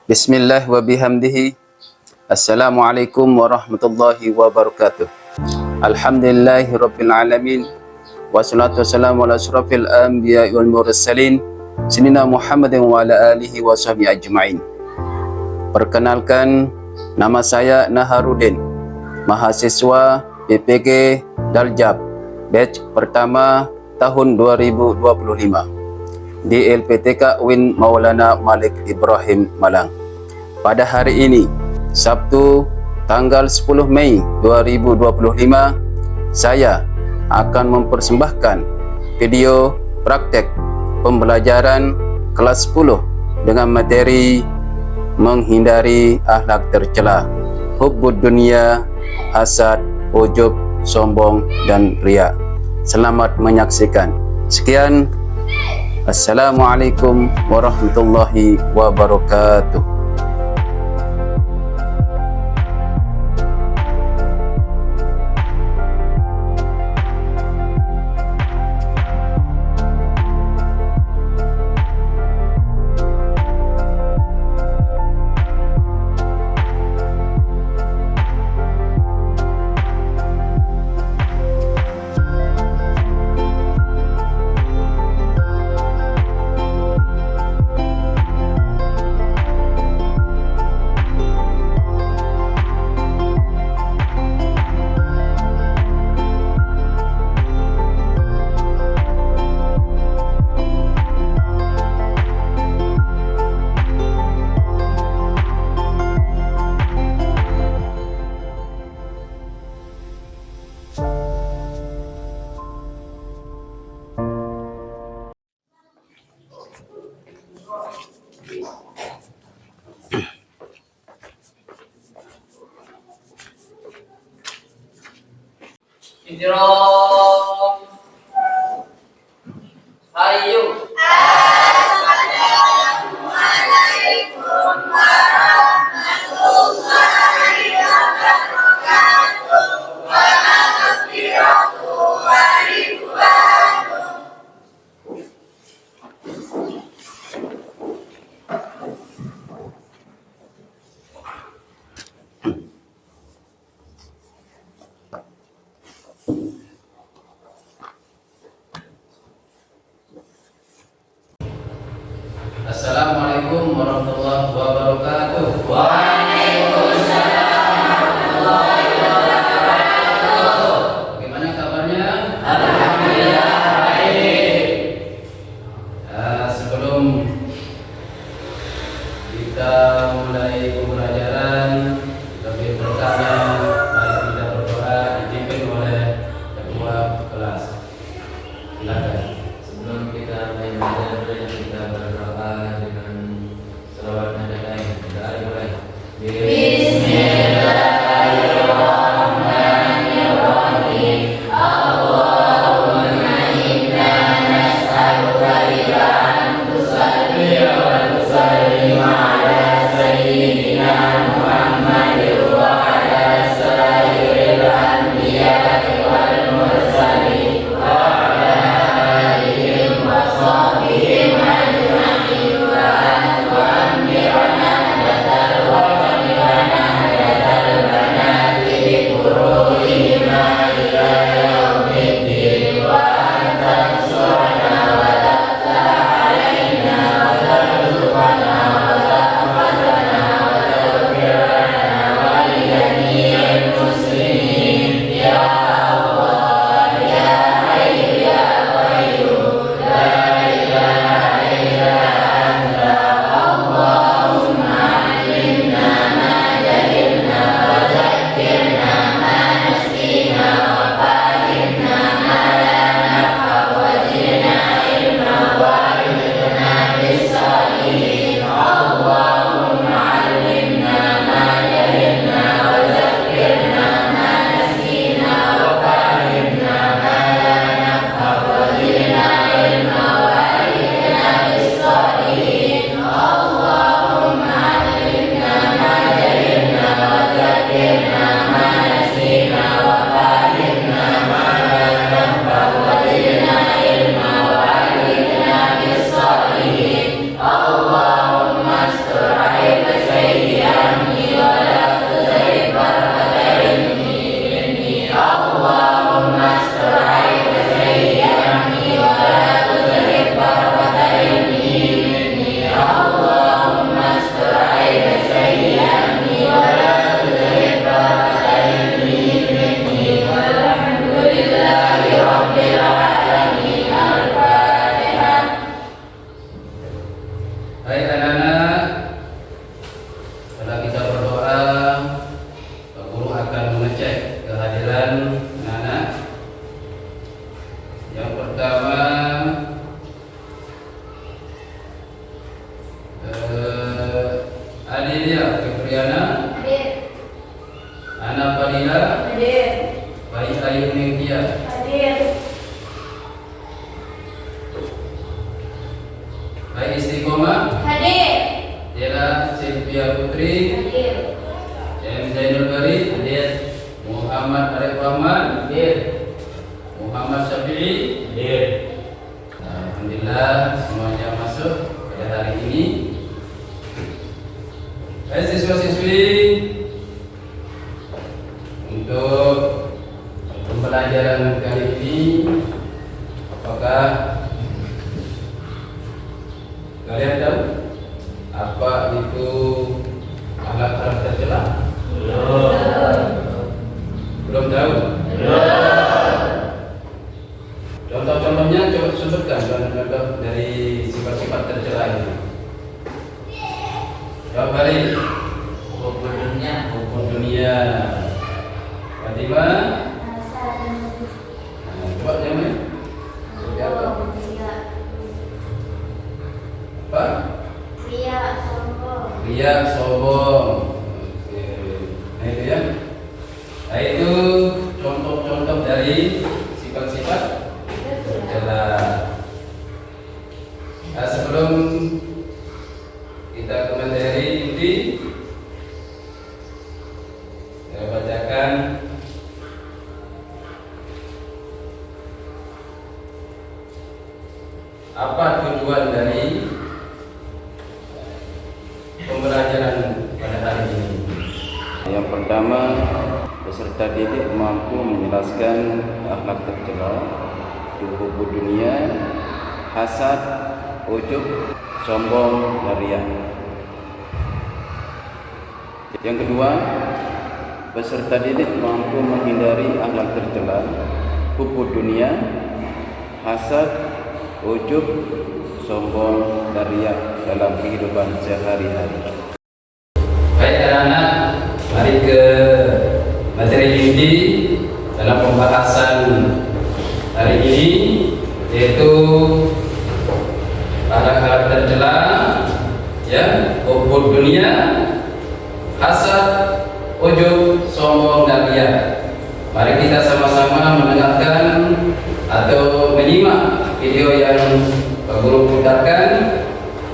Bismillah wa bihamdihi. Assalamualaikum warahmatullahi wabarakatuh. Alhamdulillahi rabbil alamin. Wassalatu wassalamu ala asyrafil anbiya wal mursalin Sayyidina Muhammadin wa ala alihi wa sahbihi ajma'in. Perkenalkan, nama saya Naharudin, mahasiswa PPG Daljab, batch pertama tahun 2025 di LPTK UIN Maulana Malik Ibrahim Malang. Pada hari ini, Sabtu tanggal 10 Mei 2025, saya akan mempersembahkan video praktek pembelajaran kelas 10 dengan materi menghindari akhlak tercela, hubbud dunia, hasad, ujub, sombong, dan riya. Selamat menyaksikan. Sekian. Assalamualaikum warahmatullahi wabarakatuh. Idrom Ayu. Assalamualaikum warahmatullahi wabarakatuh. Wa maghfiratuhu wa ridwanuh. Assalamualaikum warahmatullahi wabarakatuh. Waalaikumsalam warahmatullahi wabarakatuh. Bagaimana kabarnya? Alhamdulillah baik. Sebelum kita mulai pembelajaran, lebih pertama mari kita berdoa dipimpin oleh ketua kelas. Silakan. Sebelum kita mulai belajar, kita berdoa dengan selawat Baik, Istiqomah. Hadir. Dela Silvia Putri. Hadir. M. Zainul Bari. Hadir. Muhammad Arif Rahman. Hadir. Muhammad Syafi'i. Hadir. Alhamdulillah semuanya masuk pada hari ini. Baik siswa-siswi, untuk pembelajaran kali ini, apakah kalian tahu apa itu akhlak tercela? Belum tahu? Contoh-contohnya coba sebutkan contoh dari sifat-sifat tercela itu. Jawab balik. Hukum dunia. Fatimah. Nah, coba jawabnya. Seperti apa? Apa? Ria sombong. Ria sombong. Oke. Nah itu ya. Nah itu contoh-contoh dari sifat-sifat tercela. Nah, sebelum kita ke materi inti, saya bacakan apa tujuan dari pembelajaran pada hari ini. Yang pertama, peserta didik mampu menjelaskan akhlak tercela, hukum dunia, hasad, ujub, sombong, dan riya. Yang kedua, peserta didik mampu menghindari akhlak tercela, hukum dunia, hasad, ujub, sombong, dan riya dalam kehidupan sehari-hari. Baik anak-anak, mari ke materi inti dalam pembahasan hari ini, yaitu akhlak tercela, ya, hukum dunia, hasad, ujub, sombong, dan riya. Mari kita sama-sama mendengarkan atau menyimak video yang guru putarkan.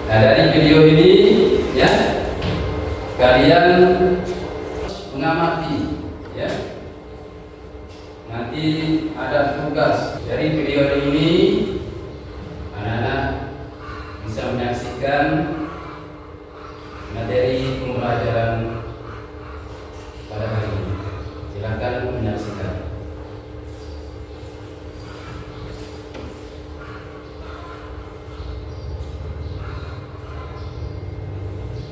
Nah, dari video ini, ya, kalian mengamati, ya. Nanti ada tugas dari video ini, anak-anak bisa menyaksikan materi pembelajaran pada hari ini. Silakan menyaksikan.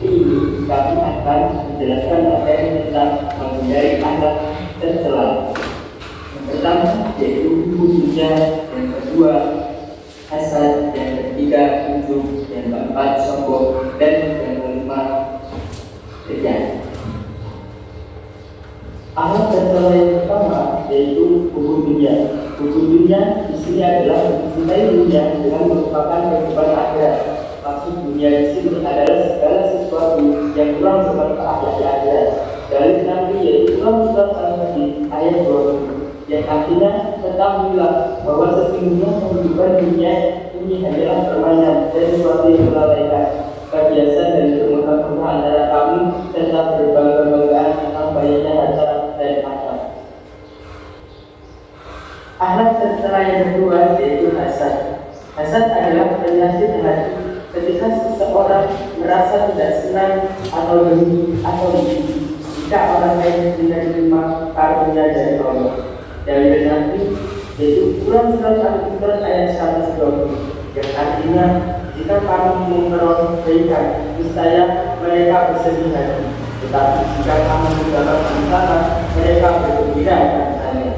Ini kami akan menjelaskan materi tentang menghindari akhlak tercela. Yang pertama yaitu hukumnya, yang kedua hasad, yang ketiga ujub, yang keempat sombong, dan yang kelima riya. Akhlak tercela yang pertama yaitu hukum dunia. Hukum dunia di sini adalah mencintai dunia dengan merupakan kehidupan akhirat. Maksud dunia di sini adalah segala sesuatu yang kurang bermanfaat dari akhirat. Dalil Nabi yaitu surat Al-Hadid ayat 20, yang artinya ketahuilah bahwa sesungguhnya kehidupan dunia ini hanyalah permainan dan sesuatu yang melalaikan, kebiasaan dan bermegah-megah antara kamu serta berbangga-banggaan tentang banyaknya harta dan akal. Akhlak tercela yang kedua yaitu hasad. Hasad adalah penyakit hati ketika seseorang merasa tidak senang atau dengki atau iri jika orang lain tidak menerima karunia dari Allah. Dari Nabi yaitu Quran surat Al-Imran ayat 120, yang artinya jika kamu memperoleh kebaikan, niscaya mereka bersedih hati, tetapi jika kamu mendapat masalah, mereka bergembira katanya.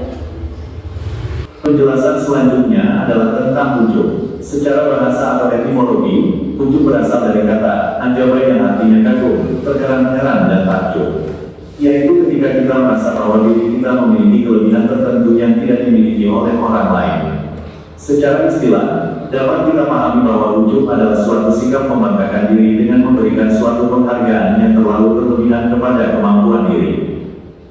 Penjelasan selanjutnya adalah tentang ujub. Secara bahasa atau etimologi, ujub berasal dari kata anjabai yang artinya kagum, terheran-heran dan takjub. Yaitu ketika kita merasa bahwa diri kita memiliki kelebihan tertentu yang tidak dimiliki oleh orang lain. Secara istilah, dapat kita pahami bahwa ujub adalah suatu sikap membanggakan diri dengan memberikan suatu penghargaan yang terlalu berlebihan kepada kemampuan diri.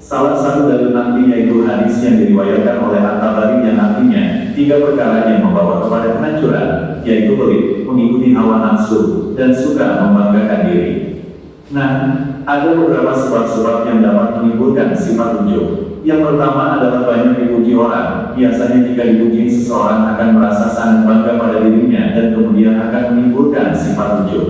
Salah satu dalil nanti yaitu hadis yang diriwayatkan oleh At-Tabari yang artinya 3 perkara yang membawa kepada kehancuran. yaitu pelit, mengikuti hawa nafsu, dan suka membanggakan diri. Nah, ada beberapa sebab-sebab yang dapat menimbulkan sifat ujub. Yang pertama adalah banyak dipuji orang. Biasanya jika dipuji, seseorang akan merasa sangat bangga pada dirinya dan kemudian akan menimbulkan sifat ujub.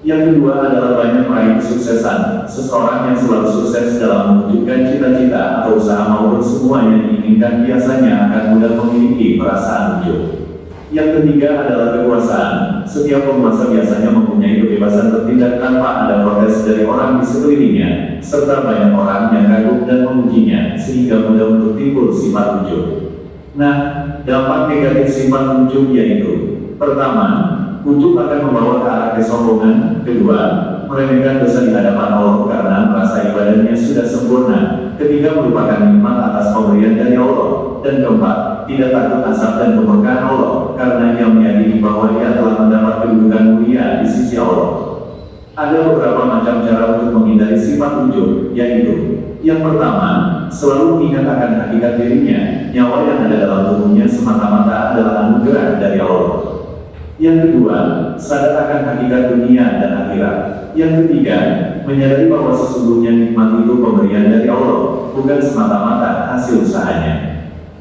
Yang kedua adalah banyak meraih kesuksesan. Seseorang yang selalu sukses dalam mewujudkan cita-cita atau usaha maupun semua yang diinginkan biasanya akan mudah memiliki perasaan ujub. Yang ketiga adalah kekuasaan. Setiap penguasa biasanya mempunyai kebebasan bertindak tanpa ada protes dari orang di sekelilingnya, serta banyak orang yang kagum dan memujinya, sehingga mudah untuk timbul sifat ujub. Nah, dampak negatif sifat ujub yaitu: pertama, ujub akan membawa ke arah kesombongan. Kedua, meremehkan dosa di hadapan Allah karena merasa ibadahnya sudah sempurna. Ketiga, melupakan nikmat atas pemberian dari Allah. Dan keempat, tidak takut azab dan kemurkaan Allah karena ia meyakini bahwa ia telah mendapat kedudukan mulia di sisi Allah. Ada beberapa macam cara untuk menghindari sifat ujub, yaitu: yang pertama, selalu mengingat akan hakikat dirinya. Nyawa yang ada dalam tubuhnya semata-mata adalah anugerah dari Allah. Yang kedua, sadar akan hakikat dunia dan akhirat. Yang ketiga, menyadari bahwa sesungguhnya nikmat itu pemberian dari Allah, bukan semata-mata hasil usahanya.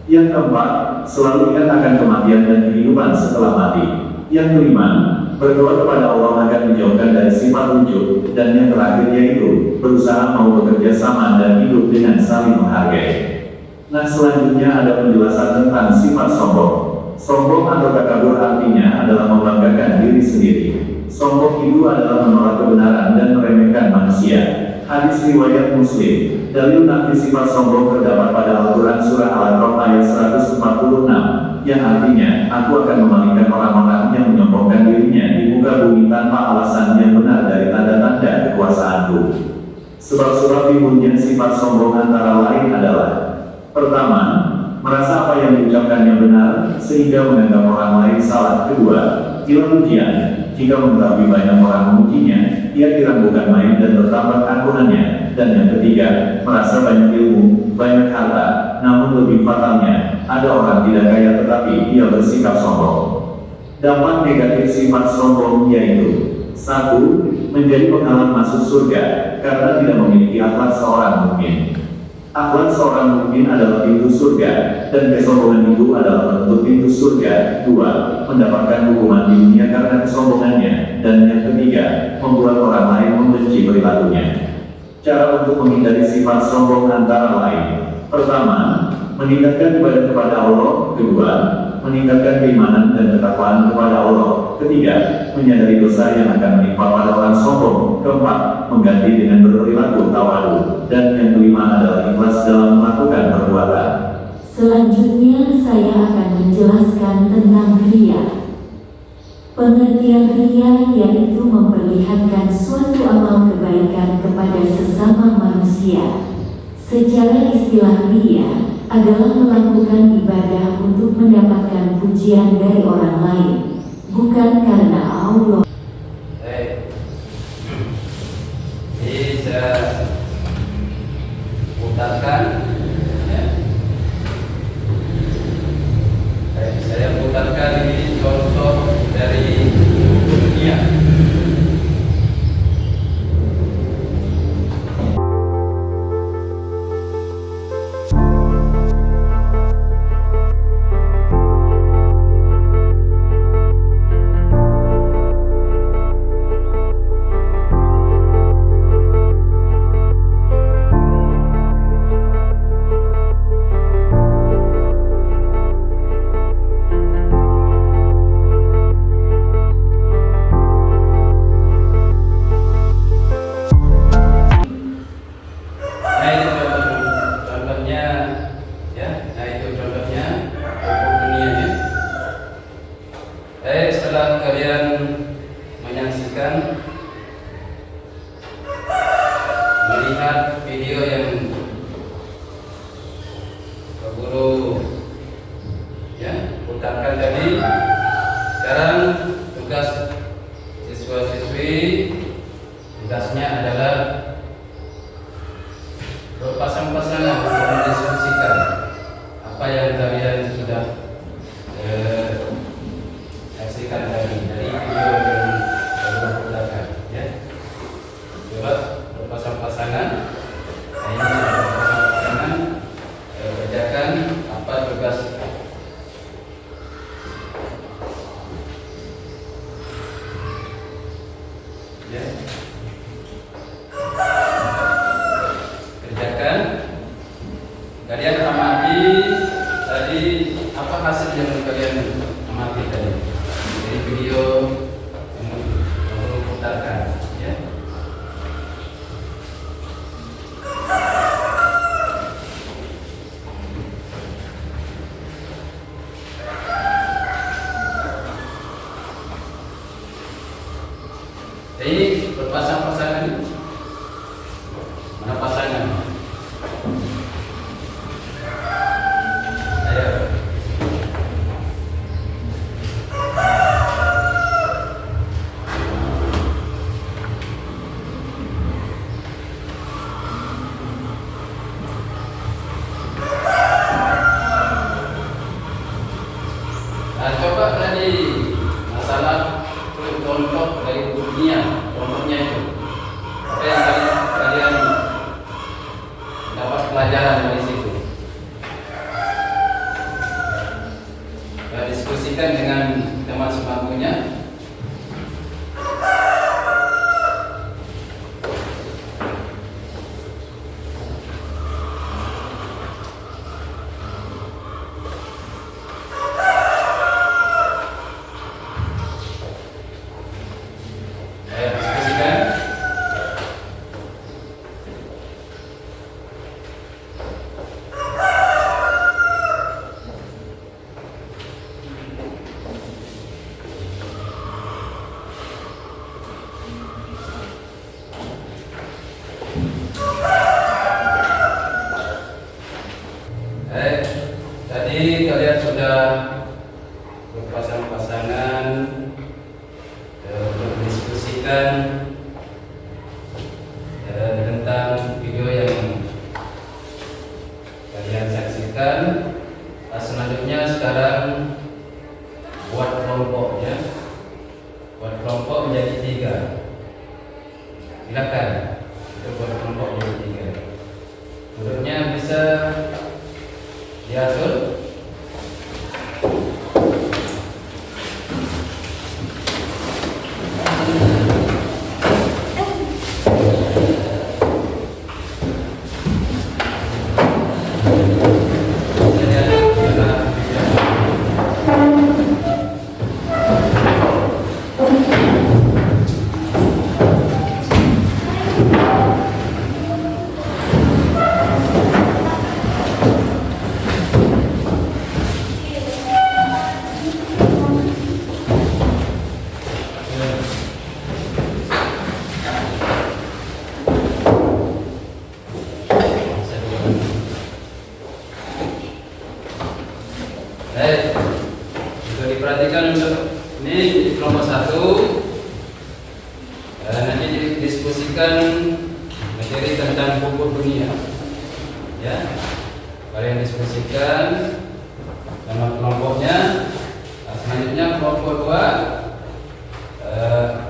Yang keempat, selalu ingat akan kematian dan kehidupan setelah mati. Yang kelima, berdoa kepada Allah agar dijauhkan dari sifat ujub. Dan yang terakhir yaitu berusaha mau bekerja sama dan hidup dengan saling menghargai. Nah, selanjutnya ada penjelasan tentang sifat sombong. Sombong atau takabur artinya adalah membanggakan diri sendiri. Sombong itu adalah menolak kebenaran dan meremehkan manusia. Hadis riwayat Muslim. Dalil nanti sifat sombong terdapat pada Al-Quran Surah Al-A'raf ayat 146, yang artinya, aku akan memalingkan orang-orang yang menyombongkan dirinya di muka bumi tanpa alasan yang benar dari tanda-tanda kekuasaanku. Sebab-sebab timbulnya sifat sombong antara lain adalah: pertama, merasa apa yang diucapkannya benar, sehingga menganggap orang lain salah. Kedua, gila pujian. Jika mengetahui banyak orang memujinya, ia kira bukan main dan bertambah keangkuhannya. Dan yang ketiga, merasa banyak ilmu, banyak harta, namun lebih fatalnya, ada orang tidak kaya tetapi ia bersikap sombong. Dampak negatif sifat sombong yaitu: 1. Menjadi penghalang masuk surga, karena tidak memiliki akhlak seorang mukmin. Akhlak seorang mukmin adalah pintu surga, dan kesombongan itu adalah penutup pintu surga. 2. Mendapatkan hukuman di dunia karena kesombongannya. Dan yang ketiga, membuat orang lain membenci perilakunya. Cara untuk menghindari sifat sombong antara lain: pertama, meningkatkan ibadah kepada Allah. Kedua, meningkatkan keimanan dan ketakwaan kepada Allah. Ketiga, menyadari dosa yang akan menimpa pada orang sombong. Keempat, mengganti dengan berperilaku tawadu. Dan yang kelima adalah ikhlas dalam melakukan perbuatan. Selanjutnya saya akan menjelaskan tentang riya. Pengertian riya yaitu memperlihatkan suatu amal kebaikan kepada sesama manusia. Secara istilah riya adalah melakukan ibadah untuk mendapatkan pujian dari orang lain, bukan karena Allah. Jadi saya putarkan, ya. Saya putarkan ini contoh dari dunia. Setelah kalian menyaksikan, melihat video yang Pak Guru putarkan tadi, sekarang tugas siswa-siswi, tugasnya adalah berpasang-pasangan untuk mendiskusikan apa yang kalian sudah saksikan video yang putarkan ya. Ini berpasang-pasangan. Mana pasangan? Ayo. Nah, coba tadi masalah contoh dari dunia, contohnya itu apa yang kalian dapat pelajaran dari situ. Kita diskusikan dengan teman sebangkunya. Tadi kalian sudah berpasang-pasangan berdiskusikan tentang video yang kalian saksikan. Selanjutnya sekarang buat kelompoknya. Buat kelompok menjadi 3. Silakan kita buat kelompok menjadi 3. Duduknya bisa diatur. Juga diperhatikan untuk ini kelompok 1. Nanti didiskusikan materi tentang pupuk dunia. Ya, kalian diskusikan sama kelompoknya. Selanjutnya kelompok 2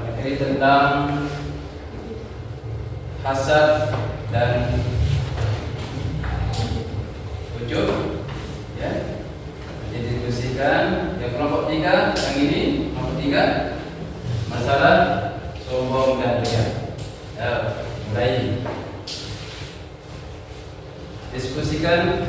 materi tentang hasad dan ujub. Ya. Didiskusikan. Yang kelompok 3 yang ini kelompok 3 masalah sombong dan ria. Ya, mulai diskusikan.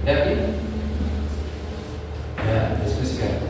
Dapat? Ya, diskusikan.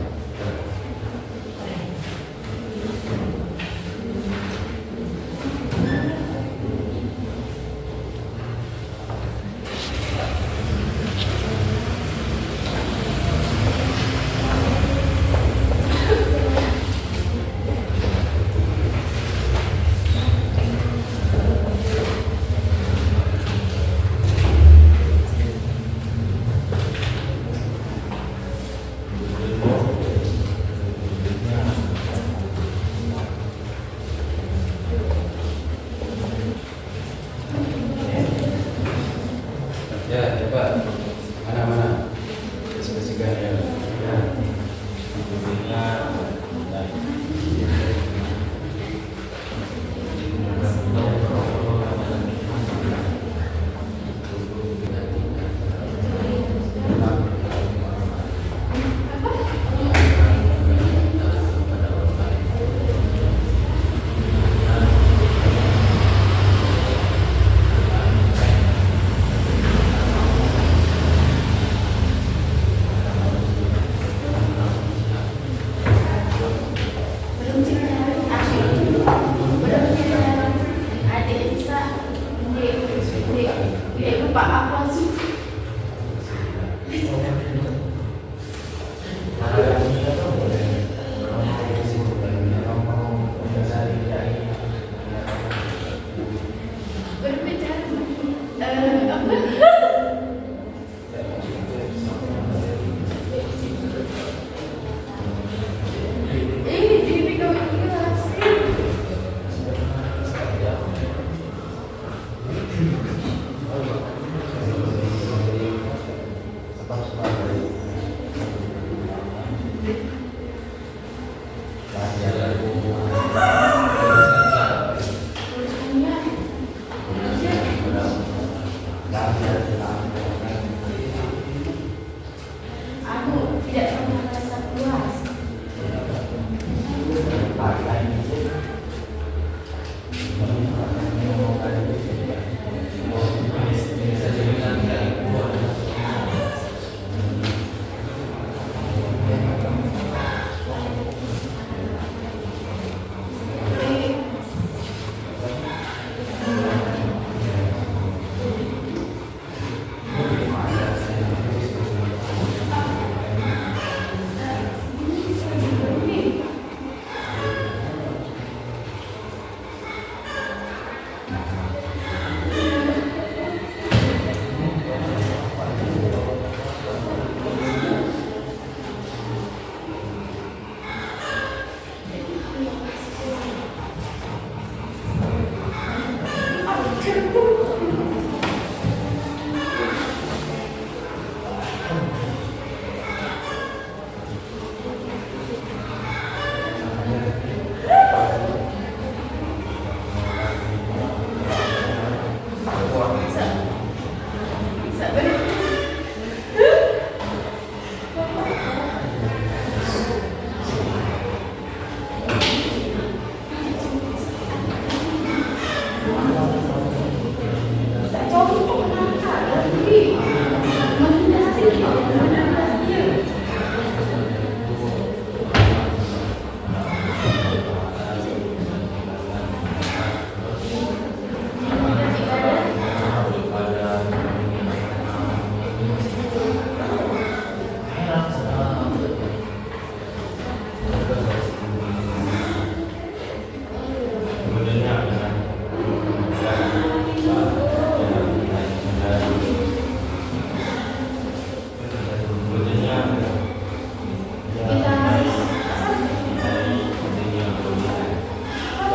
Aku tidak pernah merasa puas.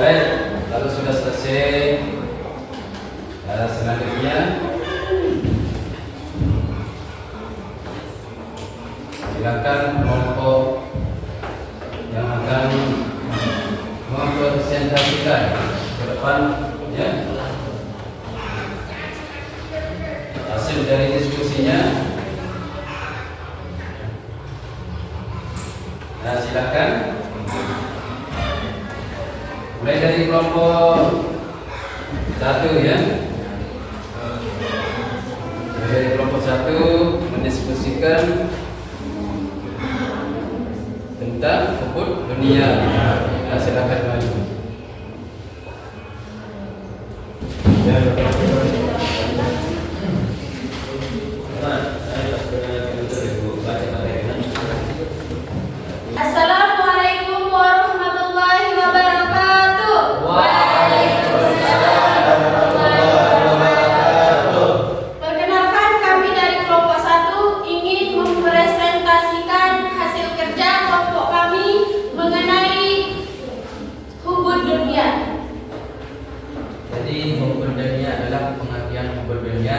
Baik, kalau sudah selesai, selanjutnya silakan kelompok yang akan mempresentasikan ke depan, ya, hasil dari diskusinya. Nah, silakan. Mulai dari kelompok 1, ya. Mulai dari kelompok 1 mendiskusikan tentang hubud dunia. Nah, silakan maju. Assalamualaikum warahmatullahi wabarakatuh. Perkenalkan, kami dari kelompok 1 ingin mempresentasikan hasil kerja kelompok kami mengenai hubud dunia. Jadi hubud dunia adalah pengertian hubud dunia,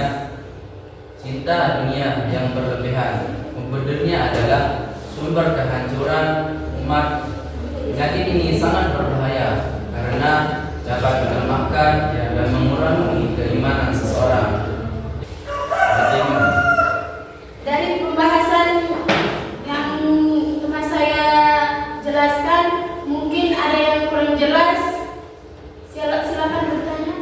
cinta dunia yang berlebihan. Hubud dunia adalah sumber kehancuran umat. Penyakit ini sangat berbahaya karena dapat melemahkan dan mengurangi keimanan seseorang. Dari pembahasan yang telah saya jelaskan, mungkin ada yang kurang jelas. Silakan bertanya.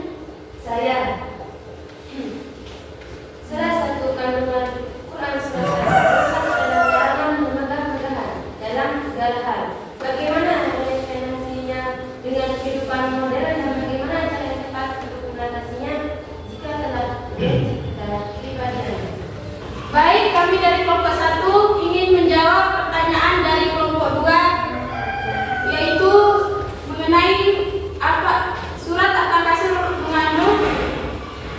Salah satu kandungan Quran surat Al-Baqarah adalah larangan memegah-megahan dalam segala hal. Bagaimana relevansinya dengan kehidupan modern dan bagaimana cara yang tepat untuk mengatasinya jika telah kita pribadi? Baik, kami dari kelompok 1 ingin menjawab pertanyaan dari kelompok 2, yaitu mengenai apa surat At-Takasur mengandung.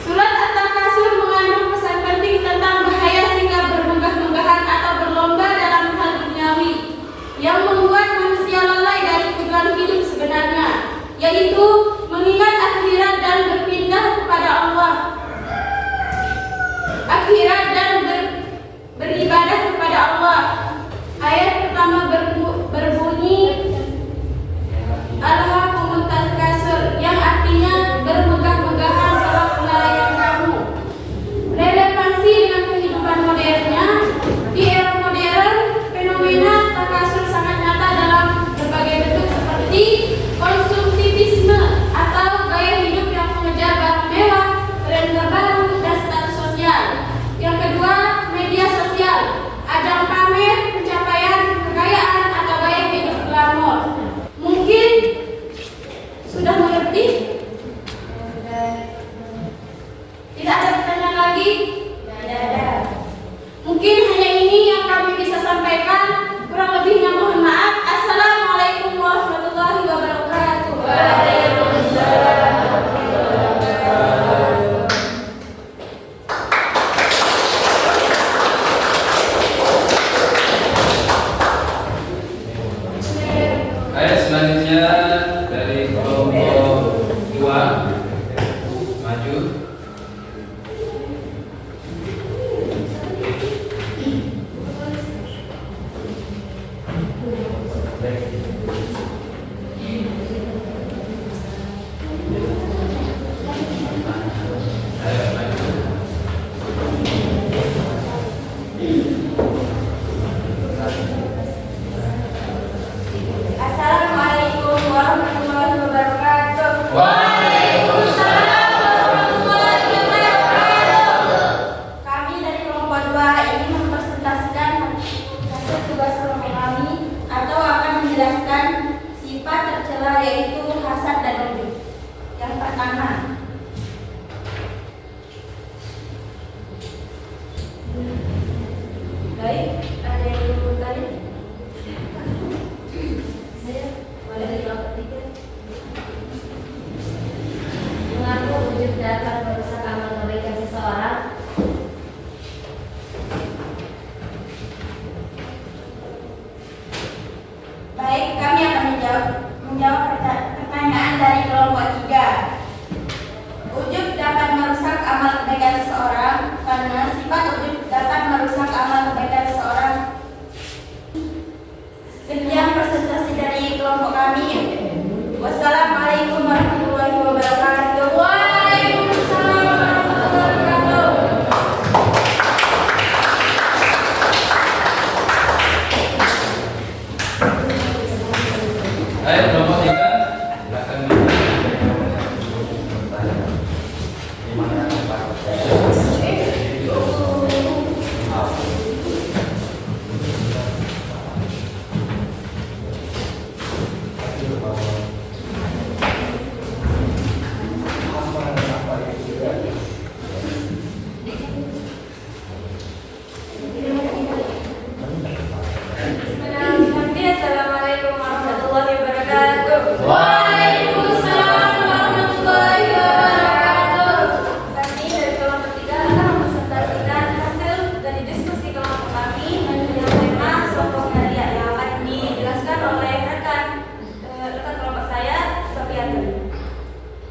Surat At-Takasur mengandung pesan penting tentang bahaya sikap bermegah-megahan atau berlomba dalam hal duniawi yang membuat manusia lalai dari tujuan hidup sebenarnya, yaitu mengingat akhirat dan berpindah kepada Allah. Akhirat dan beribadah sampaikan. Kurang lebihnya mohon maaf. Assalamualaikum warahmatullahi wabarakatuh. Waalaikumsalam. Ayo selanjutnya dari kelompok 2 maju. Ayo maju. Assalamualaikum warahmatullahi wabarakatuh. Waalaikumsalam warahmatullahi wabarakatuh. Kami dari kelompok 2 ini mempresentasikan hasil tugas kelompok kami atau akan menjelaskan sifat tercela yaitu hasad dan ujub. Yang pertama, baik, ada yang belum tadi? Saya boleh dijawab ketiga. Mengaku wujud dapat merusak amal kebaikan seseorang. Baik, kami akan menjawab pertanyaan dari kelompok 3. Ujub dapat merusak amal kebaikan seseorang karena sifat ujub dapat merusak amal kebaikan seseorang. Sekian presentasi dari kelompok kami. Wassalamualaikum warahmatullahi wabarakatuh. Waalaikumsalam warahmatullahi wabarakatuh. Ayo kelompok 3 silakan maju. Assalamualaikum warahmatullahi wabarakatuh. Waalaikumsalam warahmatullahi wabarakatuh. Kami dari kelompok 3 akan mempresentasikan hasil dari diskusi kelompok kami dengan tema sombong karya yang akan dijelaskan oleh rekan kelompok saya, Sofianto.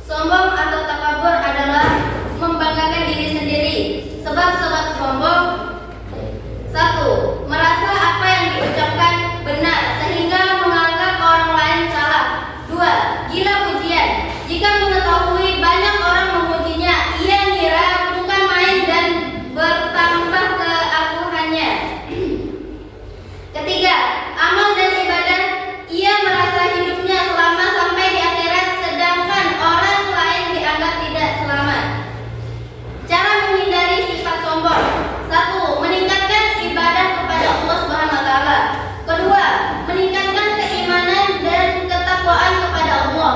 Sombong atau takabur adalah membanggakan diri sendiri. Sebab-sebab sombong: 1. Merasa apa yang diucapkan benar sehingga menganggap orang lain salah. 2. Gila pujian. Jika mengetahui banyak orang memujinya, ia ngira bukan main dan bertambah keakuhannya. 3. Amal dan ibadah. Ia merasa hidupnya selamat sampai di akhirat, sedangkan orang lain dianggap tidak selamat. Cara menghindari sifat sombong: 1. Meningkatkan ibadah kepada Allah Subhanahu wa taala. 2. Meningkatkan keimanan dan ketakwaan kepada Allah.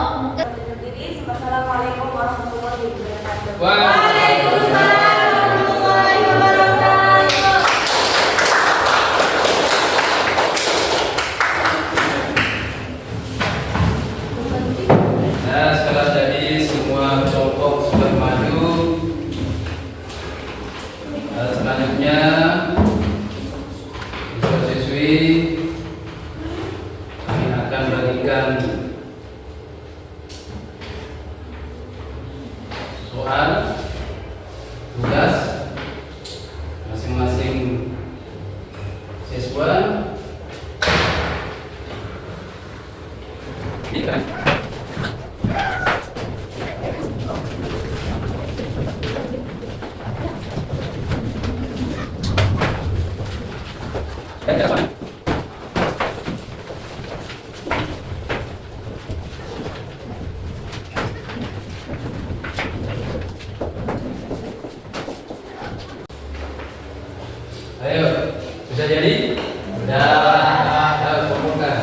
Wassalamualaikum warahmatullahi wabarakatuh. Waalaikumsalam warahmatullahi wabarakatuh. Nah, sekarang jadi semua kelompok sudah maju. Selanjutnya siswa-siswi kami akan bagikan soal tugas masing-masing siswa. Ayo, sudah jadi? Sudah. Ayo, kumpulkan.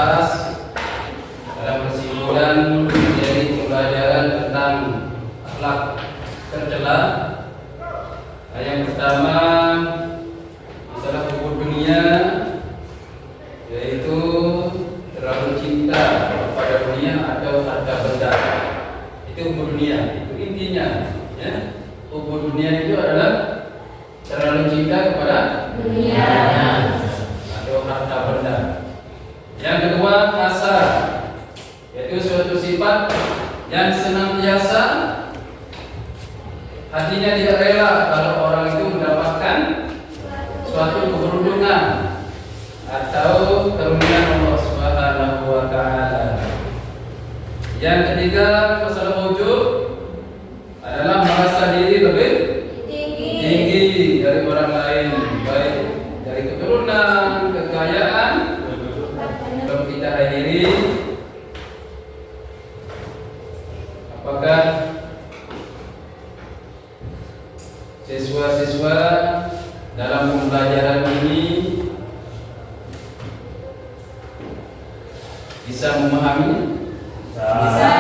bahas dalam kesimpulan dari pembelajaran tentang akhlak tercela. Yang pertama masalah kubur dunia, yaitu terlalu cinta kepada dunia atau harta benda. Itu kubur dunia, itu intinya, ya. Kubur dunia itu adalah terlalu cinta kepada dunia atau harta benda. Yang kedua, hasad, yaitu suatu sifat yang senantiasa hatinya tidak rela kalau orang itu mendapatkan suatu keberuntungan atau karunia Allah Subhanahu wa taala. Yang ketiga, masalah wujud adalah merasa diri lebih tinggi dari orang lain, baik dari keturunan, kekayaan. Kalau kita hadiri, apakah siswa-siswa dalam pembelajaran ini bisa memahami? Bisa.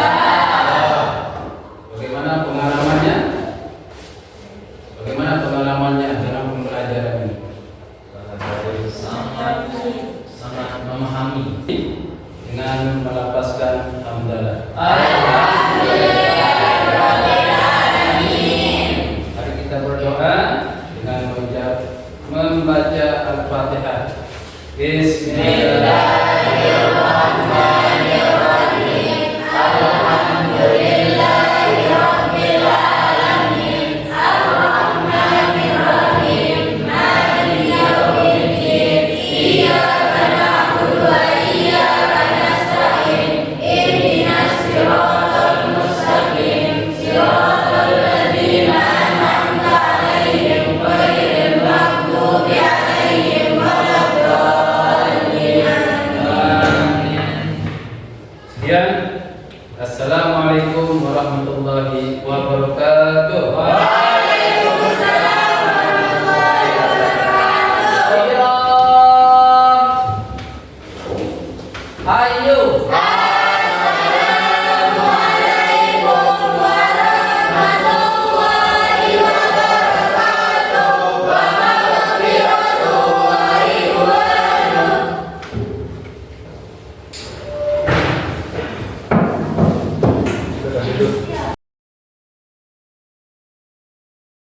Bagaimana pengalamannya? Bagaimana pengalamannya dalam pembelajaran ini? Sangat memahami dengan melafazkan hamdalah. Mari kita berdoa dengan membaca Al-Fatihah. Bismillah.